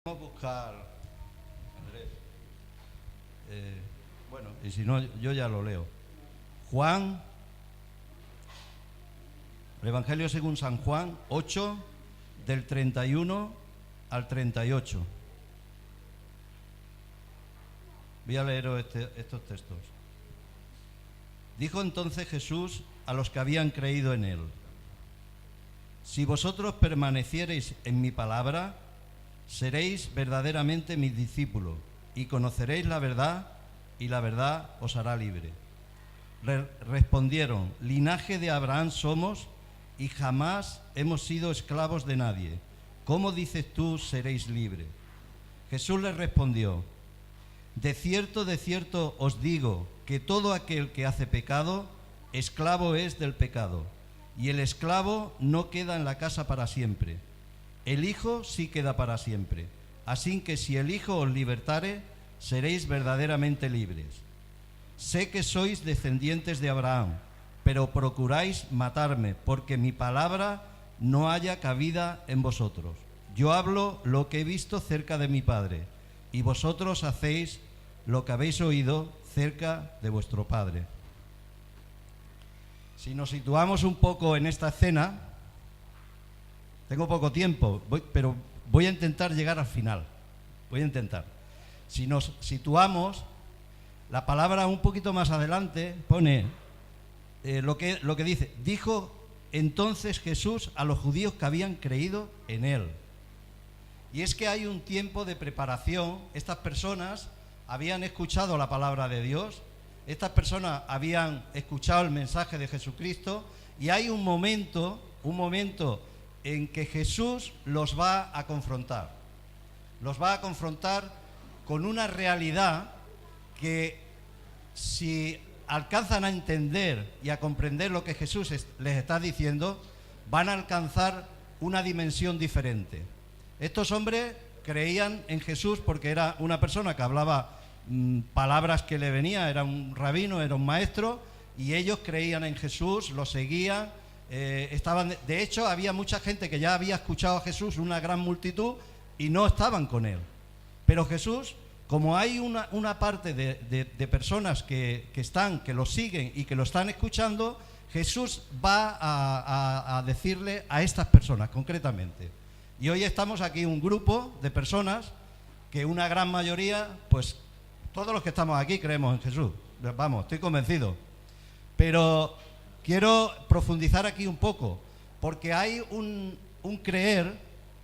Vamos a buscar, Andrés, bueno, y si no, yo ya lo leo. Juan, el Evangelio según San Juan 8, del 31 al 38. Voy a leeros estos textos. Dijo entonces Jesús a los que habían creído en él: si vosotros permaneciereis en mi palabra, seréis verdaderamente mis discípulos y conoceréis la verdad, y la verdad os hará libre. Respondieron: linaje de Abraham somos y jamás hemos sido esclavos de nadie. ¿Cómo dices tú seréis libres? Jesús les respondió: de cierto os digo que todo aquel que hace pecado, esclavo es del pecado, y el esclavo no queda en la casa para siempre. El Hijo sí queda para siempre. Así que si el Hijo os libertare, seréis verdaderamente libres. Sé que sois descendientes de Abraham, pero procuráis matarme, porque mi palabra no haya cabida en vosotros. Yo hablo lo que he visto cerca de mi Padre, y vosotros hacéis lo que habéis oído cerca de vuestro Padre. Si nos situamos un poco en esta escena, tengo poco tiempo, pero voy a intentar llegar al final. Voy a intentar. Si nos situamos, la palabra un poquito más adelante pone lo que dice: dijo entonces Jesús a los judíos que habían creído en él. Y es que hay un tiempo de preparación. Estas personas habían escuchado la palabra de Dios, estas personas habían escuchado el mensaje de Jesucristo, y hay un momento en que Jesús los va a confrontar. Los va a confrontar con una realidad que, si alcanzan a entender y a comprender lo que Jesús les está diciendo, van a alcanzar una dimensión diferente. Estos hombres creían en Jesús porque era una persona que hablaba palabras que le venía, era un rabino, era un maestro, y ellos creían en Jesús, lo seguían. De hecho, había mucha gente que ya había escuchado a Jesús, una gran multitud, y no estaban con él. Pero Jesús, como hay una parte de personas que lo siguen y que lo están escuchando, Jesús va a decirle a estas personas concretamente. Y hoy estamos aquí un grupo de personas que una gran mayoría, pues todos los que estamos aquí creemos en Jesús. Vamos, estoy convencido. Pero quiero profundizar aquí un poco, porque hay un creer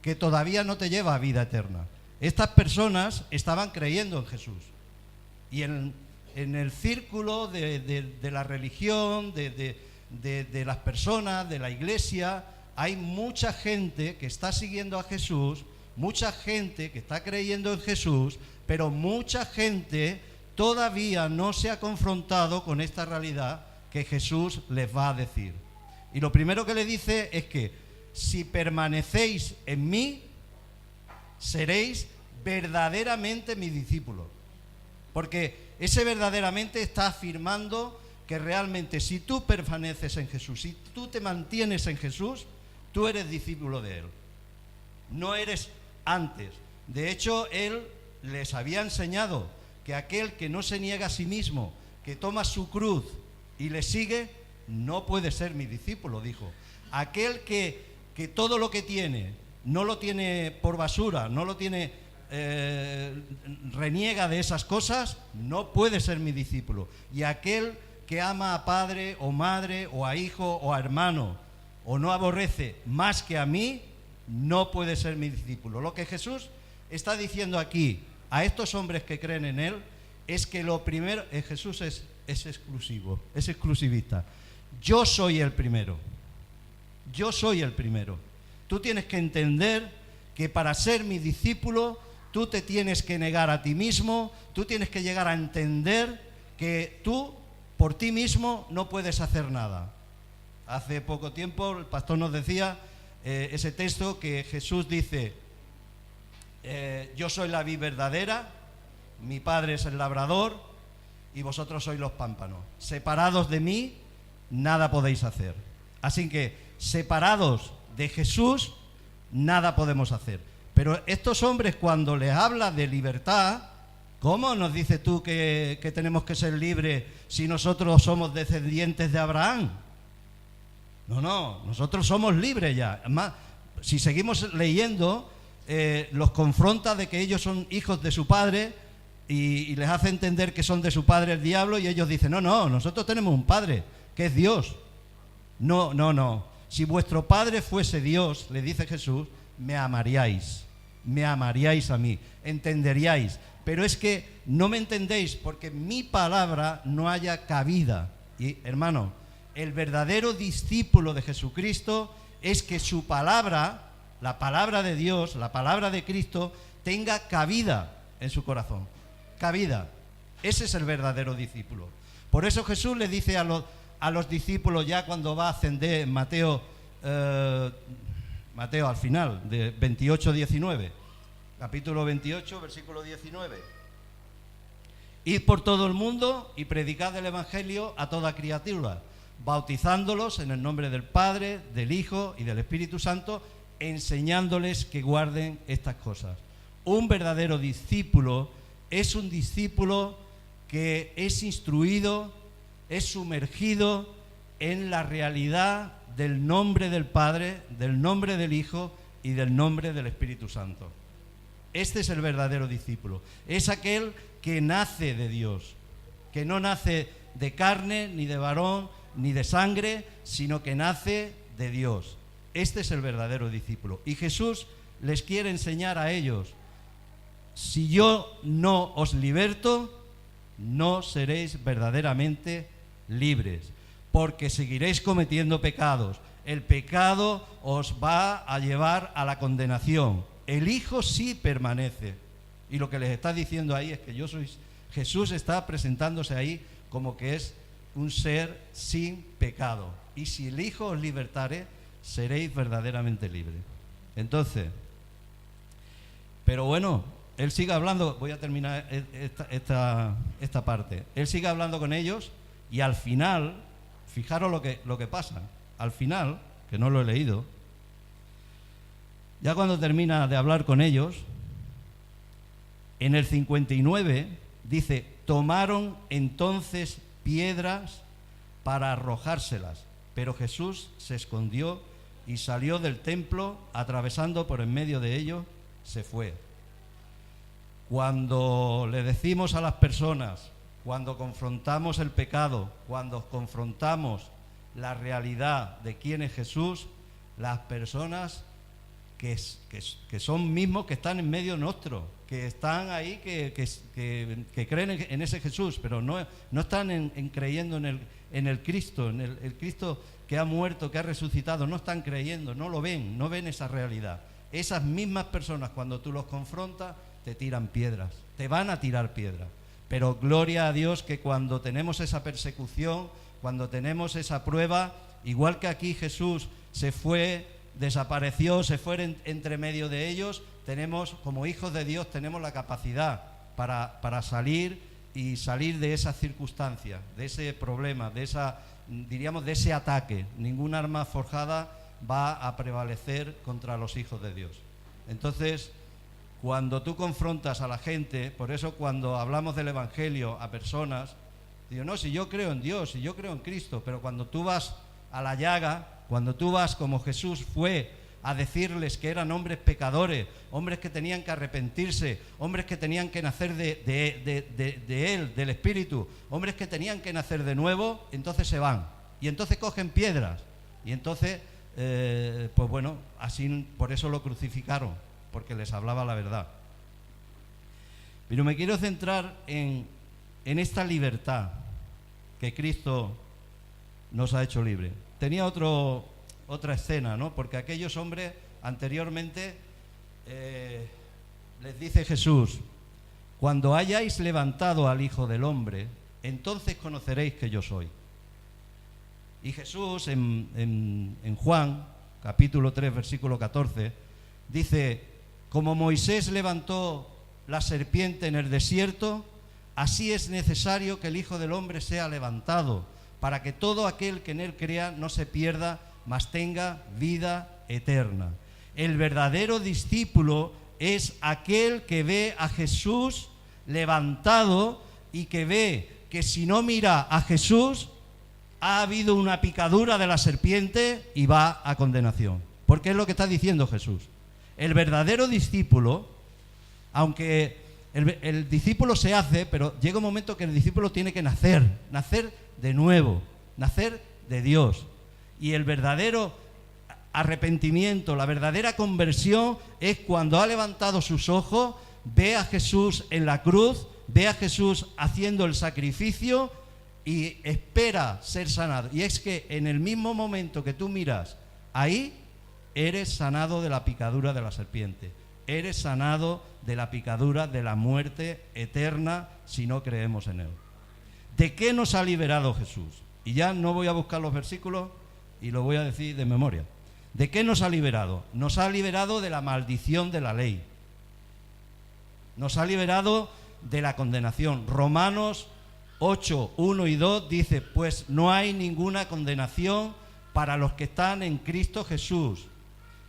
que todavía no te lleva a vida eterna. Estas personas estaban creyendo en Jesús. Y en el círculo de la religión, de las personas, de la iglesia, hay mucha gente que está siguiendo a Jesús, mucha gente que está creyendo en Jesús, pero mucha gente todavía no se ha confrontado con esta realidad que Jesús les va a decir. Y lo primero que le dice es que si permanecéis en mí, seréis verdaderamente mis discípulos. Porque ese verdaderamente está afirmando que realmente, si tú permaneces en Jesús, si tú te mantienes en Jesús, tú eres discípulo de Él. No eres antes. De hecho, Él les había enseñado que aquel que no se niega a sí mismo, que toma su cruz y le sigue, no puede ser mi discípulo, dijo. Aquel que todo lo que tiene, no lo tiene por basura, no lo tiene, reniega de esas cosas, no puede ser mi discípulo. Y aquel que ama a padre o madre o a hijo o a hermano, o no aborrece más que a mí, no puede ser mi discípulo. Lo que Jesús está diciendo aquí a estos hombres que creen en Él es que lo primero, Jesús es exclusivo, es exclusivista. Yo soy el primero. Yo soy el primero. Tú tienes que entender que para ser mi discípulo, tú te tienes que negar a ti mismo, tú tienes que llegar a entender que tú, por ti mismo, no puedes hacer nada. Hace poco tiempo el pastor nos decía ese texto que Jesús dice: yo soy la vid verdadera, mi Padre es el labrador y vosotros sois los pámpanos. Separados de mí, nada podéis hacer. Así que, separados de Jesús, nada podemos hacer. Pero estos hombres, cuando les habla de libertad, ¿cómo nos dices tú que tenemos que ser libres si nosotros somos descendientes de Abraham? No, nosotros somos libres ya. Además, si seguimos leyendo, los confronta de que ellos son hijos de su padre y les hace entender que son de su padre el diablo, y ellos dicen, no, nosotros tenemos un padre, que es Dios. No. Si vuestro padre fuese Dios, le dice Jesús, me amaríais a mí, entenderíais. Pero es que no me entendéis porque mi palabra no haya cabida. Y hermano, el verdadero discípulo de Jesucristo es que su palabra, la palabra de Dios, la palabra de Cristo, tenga cabida en su corazón. Cabida. Ese es el verdadero discípulo. Por eso Jesús le dice a los discípulos, ya cuando va a ascender en Mateo al final, de 28-19, capítulo 28, versículo 19. Id por todo el mundo y predicad el Evangelio a toda criatura, bautizándolos en el nombre del Padre, del Hijo y del Espíritu Santo, enseñándoles que guarden estas cosas. Un verdadero discípulo es un discípulo que es instruido, es sumergido en la realidad del nombre del Padre, del nombre del Hijo y del nombre del Espíritu Santo. Este es el verdadero discípulo. Es aquel que nace de Dios, que no nace de carne, ni de varón, ni de sangre, sino que nace de Dios. Este es el verdadero discípulo. Y Jesús les quiere enseñar a ellos, si yo no os liberto, no seréis verdaderamente libres, porque seguiréis cometiendo pecados. El pecado os va a llevar a la condenación. El Hijo sí permanece. Y lo que les está diciendo ahí es que Jesús está presentándose ahí como que es un ser sin pecado. Y si el Hijo os libertare, seréis verdaderamente libres. Entonces, pero bueno, Él sigue hablando, voy a terminar esta parte. Él sigue hablando con ellos y al final, fijaros lo que pasa. Al final, que no lo he leído, ya cuando termina de hablar con ellos, en el 59 dice, tomaron entonces piedras para arrojárselas, pero Jesús se escondió y salió del templo, atravesando por en medio de ellos, se fue. Cuando le decimos a las personas, cuando confrontamos el pecado, cuando confrontamos la realidad de quién es Jesús, las personas que son mismos que están en medio nuestro, que están ahí, que creen en ese Jesús, pero no están creyendo en el Cristo, en el Cristo que ha muerto, que ha resucitado, no están creyendo, no lo ven, no ven esa realidad. Esas mismas personas, cuando tú los confrontas, te tiran piedras, te van a tirar piedras. Pero gloria a Dios que cuando tenemos esa persecución, cuando tenemos esa prueba, igual que aquí Jesús se fue, desapareció, se fue entre medio de ellos, tenemos, como hijos de Dios, tenemos la capacidad para salir de esas circunstancias, de ese problema, de ese ataque. Ningún arma forjada va a prevalecer contra los hijos de Dios. Entonces, cuando tú confrontas a la gente, por eso cuando hablamos del Evangelio a personas, digo, no, si yo creo en Dios, si yo creo en Cristo, pero cuando tú vas a la llaga, cuando tú vas como Jesús fue a decirles que eran hombres pecadores, hombres que tenían que arrepentirse, hombres que tenían que nacer de Él, del Espíritu, hombres que tenían que nacer de nuevo, entonces se van. Y entonces cogen piedras. Y entonces, pues bueno, así por eso lo crucificaron, porque les hablaba la verdad. Pero me quiero centrar en esta libertad que Cristo nos ha hecho libre. Tenía otra escena, ¿no? Porque aquellos hombres anteriormente les dice Jesús, cuando hayáis levantado al Hijo del Hombre, entonces conoceréis que yo soy. Y Jesús en Juan, capítulo 3, versículo 14, dice, como Moisés levantó la serpiente en el desierto, así es necesario que el Hijo del Hombre sea levantado, para que todo aquel que en él crea no se pierda, mas tenga vida eterna. El verdadero discípulo es aquel que ve a Jesús levantado y que ve que si no mira a Jesús, ha habido una picadura de la serpiente y va a condenación. Porque es lo que está diciendo Jesús. El verdadero discípulo, aunque el discípulo se hace, pero llega un momento que el discípulo tiene que nacer de nuevo, nacer de Dios. Y el verdadero arrepentimiento, la verdadera conversión es cuando ha levantado sus ojos, ve a Jesús en la cruz, ve a Jesús haciendo el sacrificio y espera ser sanado. Y es que en el mismo momento que tú miras ahí, eres sanado de la picadura de la serpiente, eres sanado de la picadura de la muerte eterna si no creemos en Él. ¿De qué nos ha liberado Jesús? Y ya no voy a buscar los versículos y lo voy a decir de memoria. ¿De qué nos ha liberado? Nos ha liberado de la maldición de la ley. Nos ha liberado de la condenación. Romanos 8, 1 y 2 dice: pues no hay ninguna condenación para los que están en Cristo Jesús,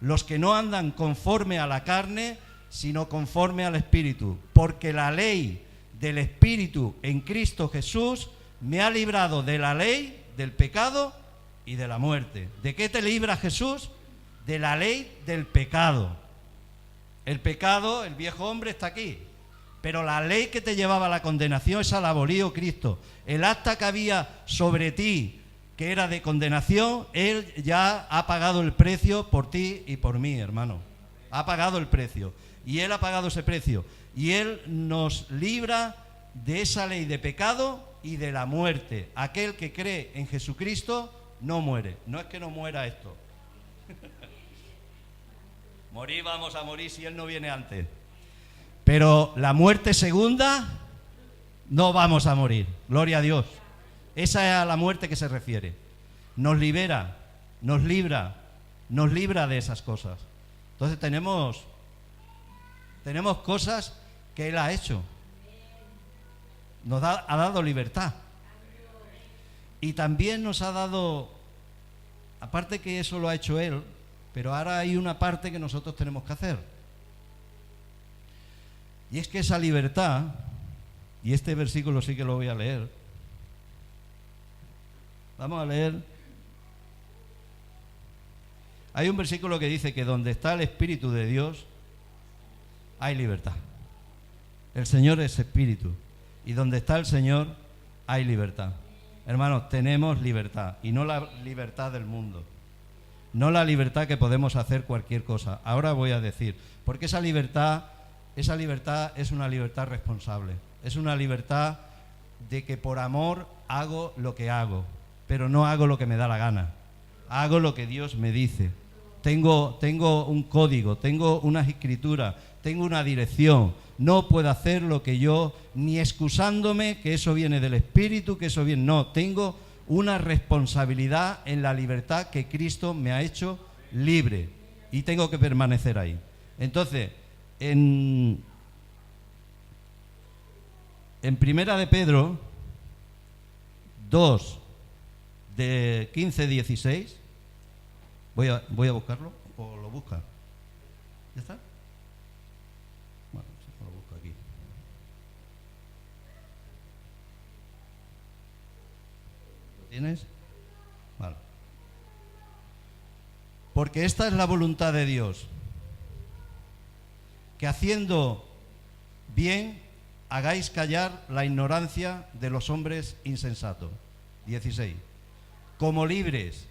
los que no andan conforme a la carne, sino conforme al Espíritu. Porque la ley del Espíritu en Cristo Jesús me ha librado de la ley, del pecado y de la muerte. ¿De qué te libra Jesús? De la ley del pecado. El pecado, el viejo hombre está aquí, pero la ley que te llevaba a la condenación, esa la abolió Cristo. El acta que había sobre ti, que era de condenación, Él ya ha pagado el precio por ti y por mí, hermano. Ha pagado el precio. Y Él ha pagado ese precio. Y Él nos libra de esa ley de pecado y de la muerte. Aquel que cree en Jesucristo no muere. No es que no muera esto. Morir vamos a morir si Él no viene antes. Pero la muerte segunda, no vamos a morir. Gloria a Dios. Esa es a la muerte que se refiere. Nos libera, nos libra de esas cosas. Entonces tenemos cosas que Él ha hecho. Ha dado libertad. Y también nos ha dado, aparte que eso lo ha hecho Él, pero ahora hay una parte que nosotros tenemos que hacer. Y es que esa libertad, y este versículo sí que lo voy a leer. Vamos a leer. Hay un versículo que dice que donde está el Espíritu de Dios, hay libertad. El Señor es Espíritu. Y donde está el Señor, hay libertad. Hermanos, tenemos libertad. Y no la libertad del mundo. No la libertad que podemos hacer cualquier cosa. Ahora voy a decir, porque esa libertad es una libertad responsable. Es una libertad de que por amor hago lo que hago, pero no hago lo que me da la gana. Hago lo que Dios me dice. Tengo un código, tengo unas escrituras, tengo una dirección. No puedo hacer lo que yo, ni excusándome que eso viene del Espíritu, que eso viene. No, tengo una responsabilidad en la libertad que Cristo me ha hecho libre y tengo que permanecer ahí. Entonces, en Primera de Pedro 2, de 15-16, voy a buscarlo, o lo busca. ¿Ya está? Bueno, lo busco aquí. ¿Lo tienes? Vale. Porque esta es la voluntad de Dios, que haciendo bien hagáis callar la ignorancia de los hombres insensatos. 16. Como libres,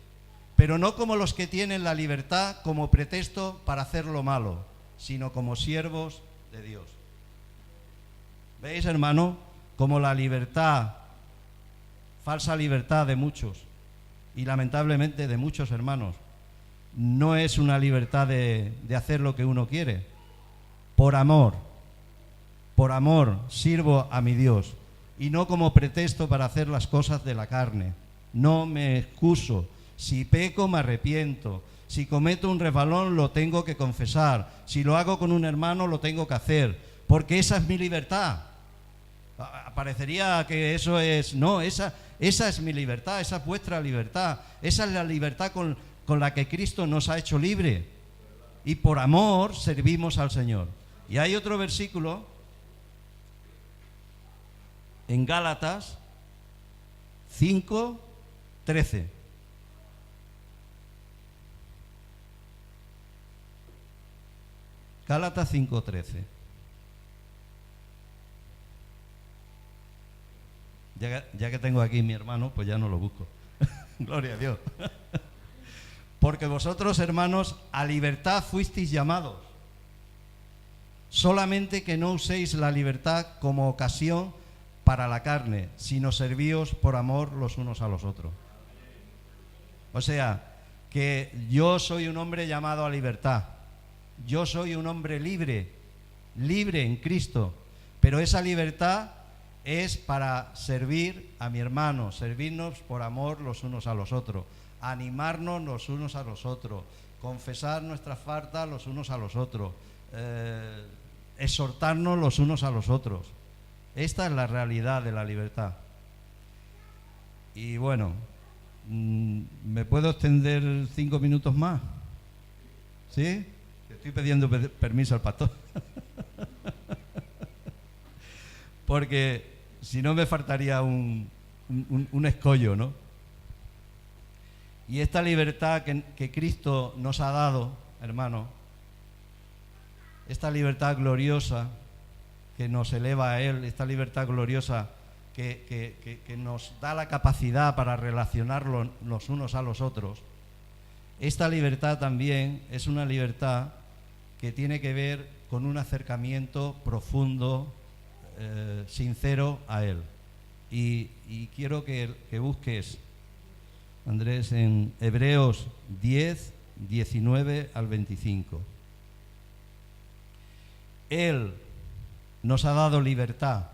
pero no como los que tienen la libertad como pretexto para hacer lo malo, sino como siervos de Dios. ¿Veis, hermano? Como la libertad, falsa libertad de muchos, y lamentablemente de muchos hermanos, no es una libertad de hacer lo que uno quiere. Por amor sirvo a mi Dios, y no como pretexto para hacer las cosas de la carne. No me excuso. Si peco, me arrepiento. Si cometo un resbalón, lo tengo que confesar. Si lo hago con un hermano, lo tengo que hacer, porque esa es mi libertad. Parecería que eso es... No, esa es mi libertad, esa es vuestra libertad. Esa es la libertad con la que Cristo nos ha hecho libre. Y por amor servimos al Señor. Y hay otro versículo en Gálatas 5:13. Gálatas 5:13. Ya que tengo aquí mi hermano, pues ya no lo busco. Gloria a Dios. Porque vosotros, hermanos, a libertad fuisteis llamados. Solamente que no uséis la libertad como ocasión para la carne, sino servíos por amor los unos a los otros. O sea, que yo soy un hombre llamado a libertad. Yo soy un hombre libre, libre en Cristo. Pero esa libertad es para servir a mi hermano, servirnos por amor los unos a los otros, animarnos los unos a los otros, confesar nuestras faltas los unos a los otros, exhortarnos los unos a los otros. Esta es la realidad de la libertad. Y bueno, ¿me puedo extender 5 minutos más? ¿Sí? Estoy pidiendo permiso al pastor. Porque si no me faltaría un escollo, ¿no? Y esta libertad que Cristo nos ha dado, hermano, esta libertad gloriosa que nos eleva a Él, esta libertad gloriosa que nos da la capacidad para relacionarnos los unos a los otros, esta libertad también es una libertad que tiene que ver con un acercamiento profundo, sincero a Él. Y quiero que busques, Andrés, en Hebreos 10, 19 al 25. Él nos ha dado libertad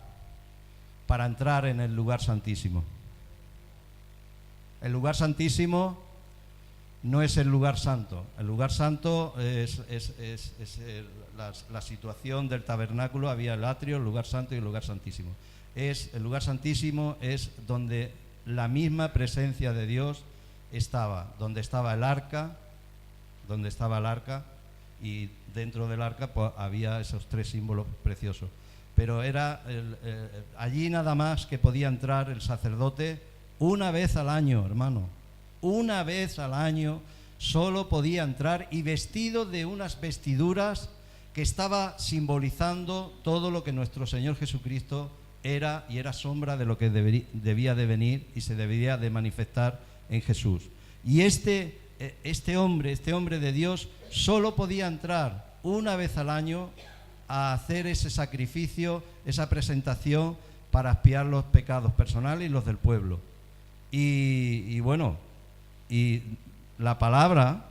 para entrar en el lugar santísimo. El lugar santísimo no es el lugar santo. El lugar santo es la situación del tabernáculo. Había el atrio, el lugar santo y el lugar santísimo. El lugar santísimo es donde la misma presencia de Dios estaba, donde estaba el arca, y dentro del arca pues, había esos 3 símbolos preciosos. Pero era allí nada más que podía entrar el sacerdote una vez al año, hermano. Una vez al año solo podía entrar, y vestido de unas vestiduras que estaba simbolizando todo lo que nuestro Señor Jesucristo era, y era sombra de lo que debía de venir y se debía de manifestar en Jesús. Y este hombre de Dios solo podía entrar una vez al año a hacer ese sacrificio, esa presentación para expiar los pecados personales y los del pueblo. Y bueno, y la palabra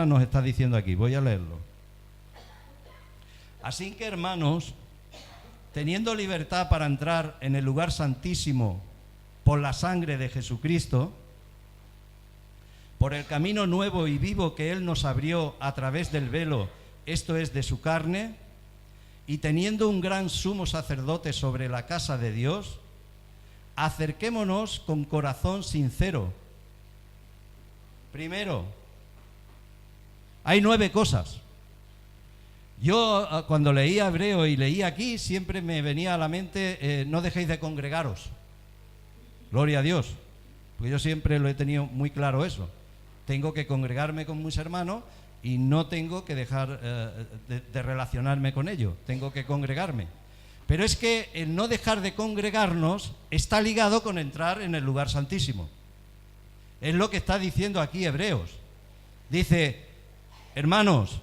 nos está diciendo aquí, voy a leerlo. Así que, hermanos, teniendo libertad para entrar en el lugar santísimo por la sangre de Jesucristo, por el camino nuevo y vivo que Él nos abrió a través del velo, esto es, de su carne, y teniendo un gran sumo sacerdote sobre la casa de Dios, acerquémonos con corazón sincero. Primero, hay 9 cosas. Yo cuando leía Hebreo y leía aquí, siempre me venía a la mente, no dejéis de congregaros. Gloria a Dios, porque yo siempre lo he tenido muy claro eso. Tengo que congregarme con mis hermanos y no tengo que dejar de relacionarme con ellos, tengo que congregarme. Pero es que el no dejar de congregarnos está ligado con entrar en el lugar santísimo. Es lo que está diciendo aquí Hebreos. Dice, hermanos,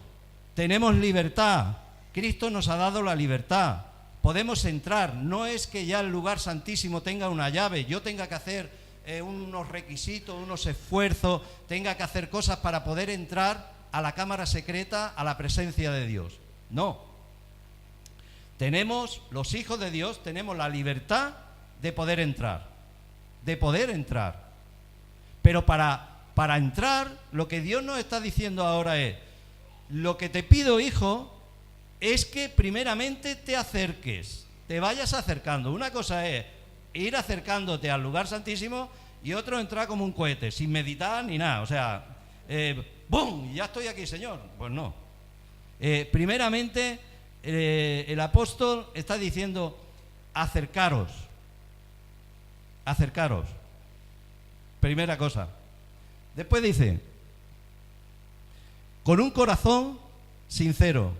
tenemos libertad, Cristo nos ha dado la libertad, podemos entrar. No es que ya el lugar santísimo tenga una llave, yo tenga que hacer unos requisitos, unos esfuerzos, tenga que hacer cosas para poder entrar a la cámara secreta, a la presencia de Dios. No. Tenemos, los hijos de Dios, tenemos la libertad de poder entrar. Pero para entrar, lo que Dios nos está diciendo ahora es, lo que te pido, hijo, es que primeramente te acerques, te vayas acercando. Una cosa es ir acercándote al lugar santísimo y otro entrar como un cohete, sin meditar ni nada. O sea, ¡bum! Ya estoy aquí, Señor. Pues no. Primeramente, el apóstol está diciendo, acercaros. Acercaros. Primera cosa. Después dice, con un corazón sincero.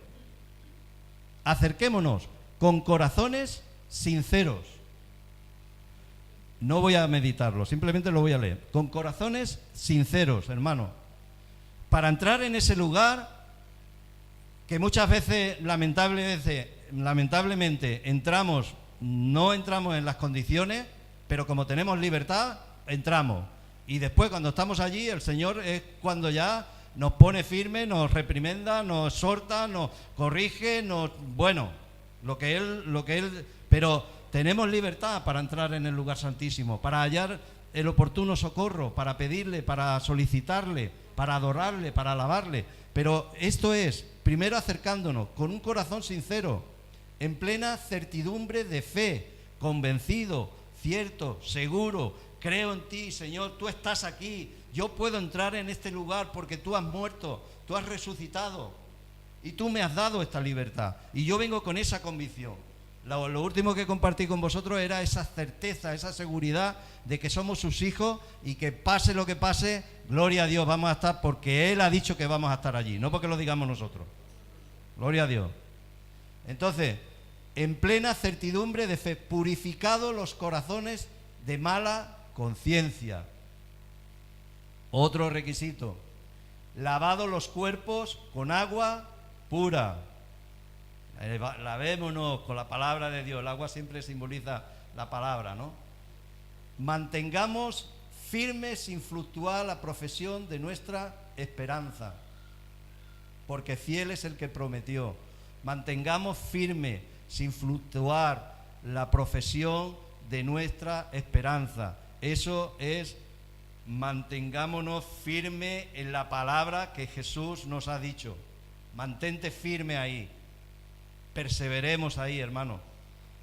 Acerquémonos con corazones sinceros. No voy a meditarlo, simplemente lo voy a leer. Con corazones sinceros, hermano. Para entrar en ese lugar que muchas veces, lamentablemente, no entramos en las condiciones, pero como tenemos libertad, entramos. Y después, cuando estamos allí, el Señor es cuando ya nos pone firme, nos reprimenda, nos exhorta, nos corrige, pero tenemos libertad para entrar en el lugar santísimo, para hallar el oportuno socorro, para pedirle, para solicitarle, para adorarle, para alabarle. Pero esto es, primero acercándonos con un corazón sincero, en plena certidumbre de fe, convencido, cierto, seguro, creo en ti, Señor, tú estás aquí, yo puedo entrar en este lugar porque tú has muerto, tú has resucitado y tú me has dado esta libertad. Y yo vengo con esa convicción. Lo último que compartí con vosotros era esa certeza, esa seguridad de que somos sus hijos y que pase lo que pase, gloria a Dios, vamos a estar porque Él ha dicho que vamos a estar allí, no porque lo digamos nosotros. Gloria a Dios. Entonces, en plena certidumbre de fe, purificados los corazones de mala conciencia. Otro requisito, lavados los cuerpos con agua pura. Lavémonos con la palabra de Dios. El agua siempre simboliza la palabra, ¿no? Mantengamos firme sin fluctuar la profesión de nuestra esperanza, porque fiel es el que prometió. Mantengamos firme sin fluctuar la profesión de nuestra esperanza. Eso es, mantengámonos firme en la palabra que Jesús nos ha dicho. Mantente firme ahí. Perseveremos ahí, hermano.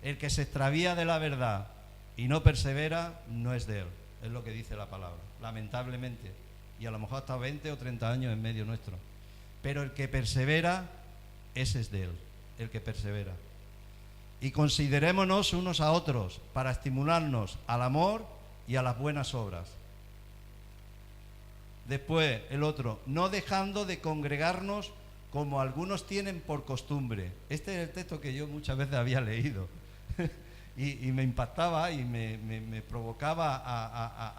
El que se extravía de la verdad y no persevera, no es de Él. Es lo que dice la palabra, lamentablemente. Y a lo mejor hasta 20 o 30 años en medio nuestro. Pero el que persevera, ese es de Él, el que persevera. Y considerémonos unos a otros para estimularnos al amor y a las buenas obras. Después, el otro, no dejando de congregarnos como algunos tienen por costumbre. Este es el texto que yo muchas veces había leído y me impactaba y me provocaba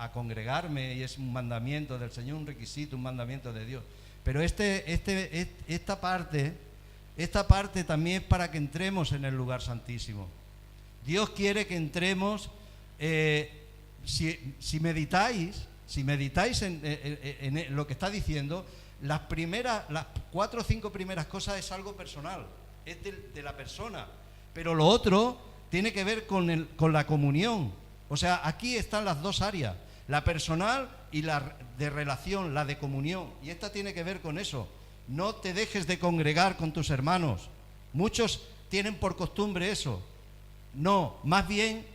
a congregarme, y es un mandamiento del Señor, un requisito, un mandamiento de Dios. Pero esta parte también es para que entremos en el lugar santísimo. Dios quiere que entremos. Si meditáis en lo que está diciendo, las 4 o 5 primeras cosas es algo personal, es de la persona, pero lo otro tiene que ver con la comunión. O sea, aquí están las dos áreas, la personal y la de relación, la de comunión, y esta tiene que ver con eso. No te dejes de congregar con tus hermanos. Muchos tienen por costumbre eso. No, más bien,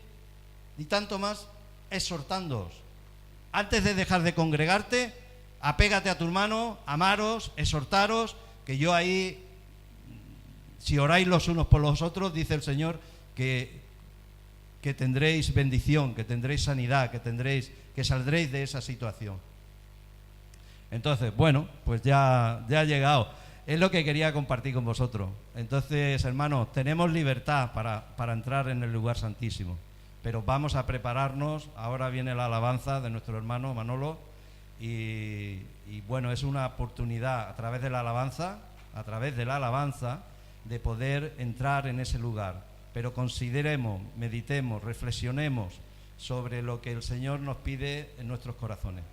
ni tanto más, exhortándoos. Antes de dejar de congregarte, apégate a tu hermano, amaros, exhortaros, que yo ahí, si oráis los unos por los otros, dice el Señor, que tendréis bendición, que tendréis sanidad, que saldréis de esa situación. Entonces, bueno, pues ya ha llegado. Es lo que quería compartir con vosotros. Entonces, hermanos, tenemos libertad para entrar en el lugar santísimo, pero vamos a prepararnos. Ahora viene la alabanza de nuestro hermano Manolo. Y bueno, es una oportunidad a través de la alabanza, de poder entrar en ese lugar. Pero consideremos, meditemos, reflexionemos sobre lo que el Señor nos pide en nuestros corazones.